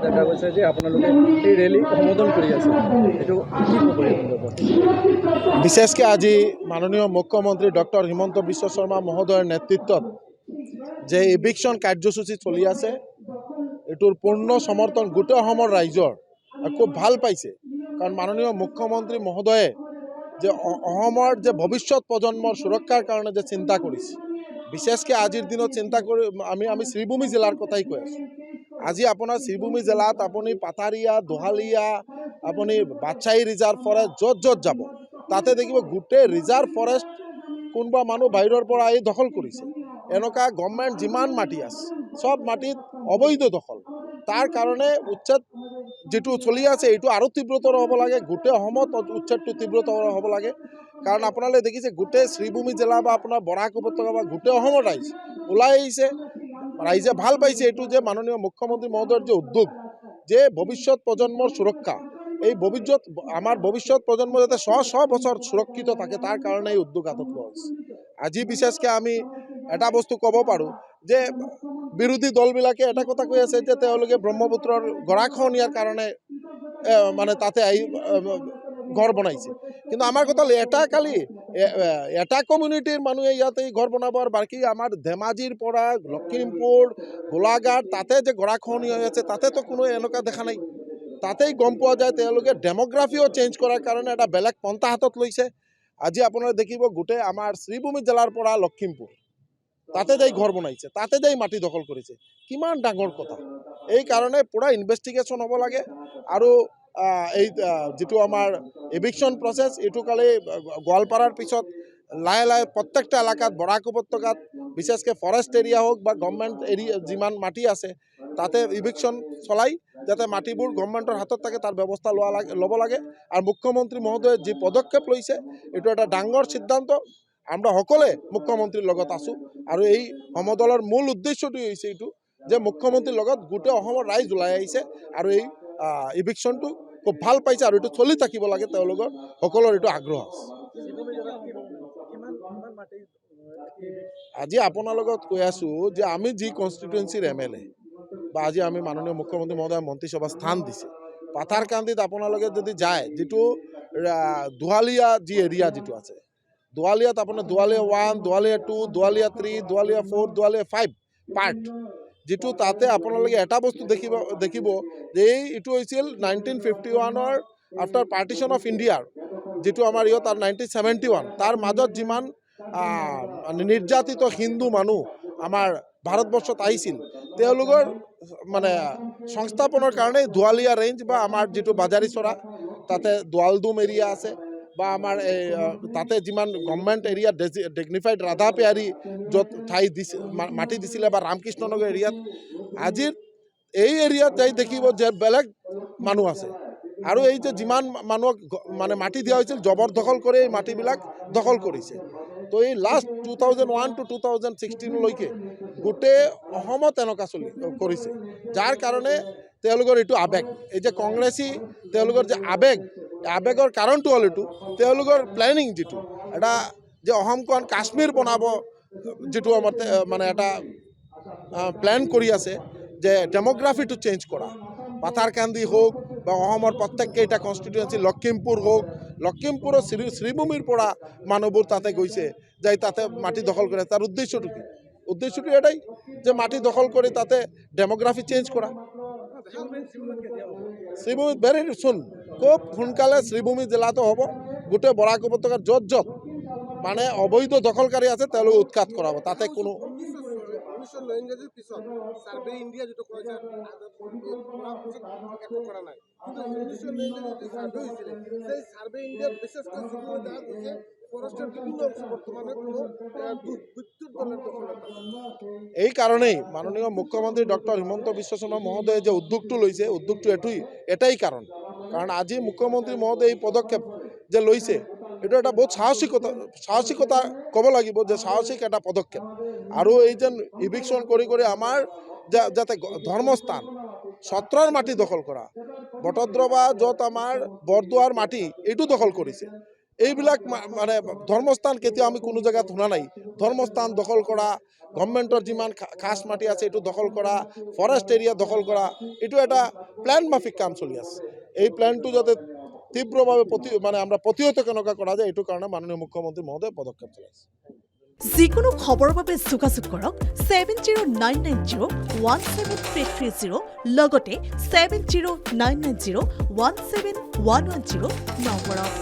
দেখা গৈছে যে আপোনালোকে এই ৰেলী সম্বোধন কৰি আছে, এইটো কি ক'ব এই সন্দৰ্ভত? বিশেষকৈ আজি মাননীয় মুখ্যমন্ত্ৰী ডক্টৰ হিমন্ত বিশ্ব শৰ্মা মহোদয়ৰ নেতৃত্বত যে ইভিকশ্যন কাৰ্যসূচী চলি আছে, এইটোৰ পূৰ্ণ সমৰ্থন গোটেই অসমৰ ৰাইজৰ খুব ভাল পাইছে। কাৰণ মাননীয় মুখ্যমন্ত্ৰী মহোদয়ে যে অসমৰ যে ভৱিষ্যত প্ৰজন্মৰ সুৰক্ষাৰ কাৰণে যে চিন্তা কৰিছে, বিশেষকৈ আজিৰ দিনত চিন্তা কৰি আমি শ্ৰীভূমি জিলাৰ কথাই কৈ আছোঁ। আজি আপোনাৰ শ্ৰীভূমি জিলাত আপুনি পাথাৰিয়া, দোহালিয়া, আপুনি বাটচাই ৰিজাৰ্ভ ফৰেষ্ট য'ত যাব, তাতে দেখিব গোটেই ৰিজাৰ্ভ ফৰেষ্ট কোনোবা মানুহ বাহিৰৰ পৰা আহি দখল কৰিছে। এনেকুৱা গভৰ্ণমেণ্ট যিমান মাটি আছে সব মাটিত অবৈধ দখল। তাৰ কাৰণে উচ্ছেদ যেটো চলি আছে এইটো আৰু তীব্ৰতৰ হ'ব লাগে, গোটেই অসমত উচ্ছেদটো তীব্ৰতৰ হ'ব লাগে। কাৰণ আপোনালোকে দেখিছে গোটেই শ্ৰীভূমি জিলা বা আপোনাৰ বৰাক উপত্যকা বা গোটেই অসমৰ ৰাইজ ওলাই আহিছে। ৰাইজে ভাল পাইছে এইটো যে মাননীয় মুখ্যমন্ত্ৰী মহোদয়ৰ যে উদ্যোগ যে ভৱিষ্যত প্ৰজন্মৰ সুৰক্ষা, এই আমাৰ ভৱিষ্যত প্ৰজন্ম যাতে শ বছৰ সুৰক্ষিত থাকে তাৰ কাৰণে এই উদ্যোগ হাতত লোৱা হৈছে। আজি বিশেষকৈ আমি এটা বস্তু ক'ব পাৰোঁ যে বিৰোধী দলবিলাকে এটা কথা কৈ আছে যে তেওঁলোকে ব্ৰহ্মপুত্ৰৰ গৰাখহনীয়াৰ কাৰণে মানে তাতে আহি ঘৰ বনাইছে। কিন্তু আমাৰ কথা এটা কমিউনিটিৰ মানুহে ইয়াতে ঘৰ বনাব, আৰু বাকী আমাৰ ধেমাজিৰ পৰা লখিমপুৰ, গোলাঘাট তাতে যে গৰাখহনীয়া হৈ আছে তাতেতো কোনো এনেকুৱা দেখা নাই। তাতেই গম পোৱা যায় তেওঁলোকে ডেমোগ্ৰাফিও চেঞ্জ কৰাৰ কাৰণে এটা বেলেগ পন্থা হাতত লৈছে। আজি আপোনালোকে দেখিব গোটেই আমাৰ শ্ৰীভূমি জিলাৰ পৰা লখিমপুৰ তাতে যাই ঘৰ বনাইছে, তাতে যাই মাটি দখল কৰিছে। কিমান ডাঙৰ কথা! এই কাৰণে পূৰা ইনভেষ্টিগেশ্যন হ'ব লাগে। আৰু এই যিটো আমাৰ এভিকশ্যন প্ৰচেছ এইটো কালি গোৱালপাৰাৰ পিছত লাহে লাহে প্ৰত্যেকটা এলেকাত বৰাক উপত্যকাত বিশেষকৈ ফৰেষ্ট এৰিয়া হওক বা গভৰ্ণমেণ্ট এৰিয়া যিমান মাটি আছে তাতে ইভিকশ্যন চলাই যাতে মাটিবোৰ গভৰ্ণমেণ্টৰ হাতত থাকে তাৰ ব্যৱস্থা ল'ব লাগে। আৰু মুখ্যমন্ত্ৰী মহোদয়ে যি পদক্ষেপ লৈছে এইটো এটা ডাঙৰ সিদ্ধান্ত। আমৰা সকলে মুখ্যমন্ত্ৰীৰ লগত আছোঁ, আৰু এই সমদলৰ মূল উদ্দেশ্যটো হৈছে এইটো যে মুখ্যমন্ত্ৰীৰ লগত গোটেই অসমৰ ৰাইজ ওলাই আহিছে আৰু এই ইভিকশ্যনটো খুব ভাল পাইছে আৰু এইটো চলি থাকিব লাগে। তেওঁলোকৰ সকলোৰ এইটো আগ্ৰহ আছে। আজি আপোনাৰ লগত কৈ আছোঁ যে আমি যি কনষ্টিটুৱেঞ্চিৰ MLA বা আজি আমি মাননীয় মুখ্যমন্ত্ৰী মহোদয় মন্ত্ৰীসভা স্থান দিছে, পাথাৰকান্দিত আপোনালোকে যদি যায় যিটো দোহালিয়া যি এৰিয়া যিটো আছে, দোৱালিয়াত আপোনাৰ দোৱালিয়া 1, দোৱালিয়া 2, দোৱালিয়া 3, দোৱালিয়া 4, দোৱালিয়া 5 পাৰ্ট, যিটো তাতে আপোনালোকে এটা বস্তু দেখিব যে এইটো হৈছিল 1951-ৰ আফটাৰ পাৰ্টিশ্যন অফ ইণ্ডিয়াৰ, যিটো আমাৰ তাৰ 1971 তাৰ মাজত যিমান নিৰ্যাতিত হিন্দু মানুহ আমাৰ ভাৰতবৰ্ষত আহিছিল তেওঁলোকৰ মানে সংস্থাপনৰ কাৰণে দোৱালিয়া ৰেঞ্জ বা আমাৰ যিটো বাজাৰীচৰা তাতে দোৱালদুম এৰিয়া আছে বা আমাৰ এই তাতে যিমান গভৰ্ণমেণ্ট এৰিয়া ডিগনিফাইড ৰাধাপেয়াৰী য'ত ঠাই দিছে মাটি দিছিলে বা ৰামকৃষ্ণনগৰ এৰিয়াত, আজিৰ এই এৰিয়াত যাই দেখিব যে বেলেগ মানুহ আছে। আৰু এই যে যিমান মানুহক মানে মাটি দিয়া হৈছিল জবৰদখল কৰি এই মাটিবিলাক দখল কৰিছে। তো এই লাষ্ট 2001 to 2016লৈকে গোটেই অসমত এনেকুৱা কৰিছে, যাৰ কাৰণে তেওঁলোকৰ এইটো আৱেগ, এই যে কংগ্ৰেছী তেওঁলোকৰ যে আৱেগৰ কাৰণটো হ'ল এইটো তেওঁলোকৰ প্লেনিং, যিটো এটা যে অসমখন কাশ্মীৰ বনাব, যিটো আমাৰ মানে এটা প্লেন কৰি আছে যে ডেমোগ্ৰাফিটো চেঞ্জ কৰা। পাথাৰকান্দি হওক বা অসমৰ প্ৰত্যেককেইটা কনষ্টিটুৱেঞ্চি, লখিমপুৰ হওক, লখিমপুৰৰ শ্ৰীভূমিৰ পৰা মানুহবোৰ তাতে গৈছে যাই তাতে মাটি দখল কৰে। তাৰ উদ্দেশ্যটো কি? উদ্দেশ্যটো এটাই যে মাটি দখল কৰি তাতে ডেমোগ্ৰাফি চেঞ্জ কৰা। শ্ৰীভূমিত ভেৰি চুন, খুব সোনকালে শ্ৰীভূমি জিলাতো হ'ব। গোটেই বৰাক উপত্যকাৰ য'ত মানে অবৈধ দখলকাৰী আছে তেওঁলোকে উৎখাত কৰাব। তাতে কোনো এই কাৰণেই মাননীয় মুখ্যমন্ত্ৰী ডক্টৰ হিমন্ত বিশ্ব শৰ্মা মহোদয়ে যে উদ্যোগটো লৈছে, উদ্যোগটো এটাই কাৰণ আজি মুখ্যমন্ত্ৰী মহোদয়ে এই পদক্ষেপ যে লৈছে এইটো এটা বহুত সাহসিকতা ক'ব লাগিব যে সাহসিক এটা পদক্ষেপ। আৰু এই যে ইভিকশ্যন কৰি আমাৰ যাতে ধৰ্মস্থান সত্ৰৰ মাটি দখল কৰা, বটদ্ৰৱা য'ত আমাৰ বৰদোৱাৰ মাটি এইটো দখল কৰিছে, এইবিলাক মানে ধৰ্মস্থান কেতিয়াও আমি কোনো জেগাত শুনা নাই। ধৰ্মস্থান দখল কৰা, গভৰ্ণমেণ্টৰ যিমান খাছ মাটি আছে এইটো দখল কৰা, ফৰেষ্ট এৰিয়া দখল কৰা, এইটো এটা প্ল্যান মাফিক কাম চলি আছে। এই প্ল্যানটো যাতে তীব্ৰভাৱে মানে আমৰা প্ৰতিহত কেনেকুৱা কৰা যায় এইটো কাৰণে মাননীয় মুখ্যমন্ত্ৰী মহোদয় পদক্ষেপ চলাইছে। যিকোনো খবৰৰ বাবে যোগাযোগ কৰক 7099017330 লগতে 7099017110 নম্বৰত।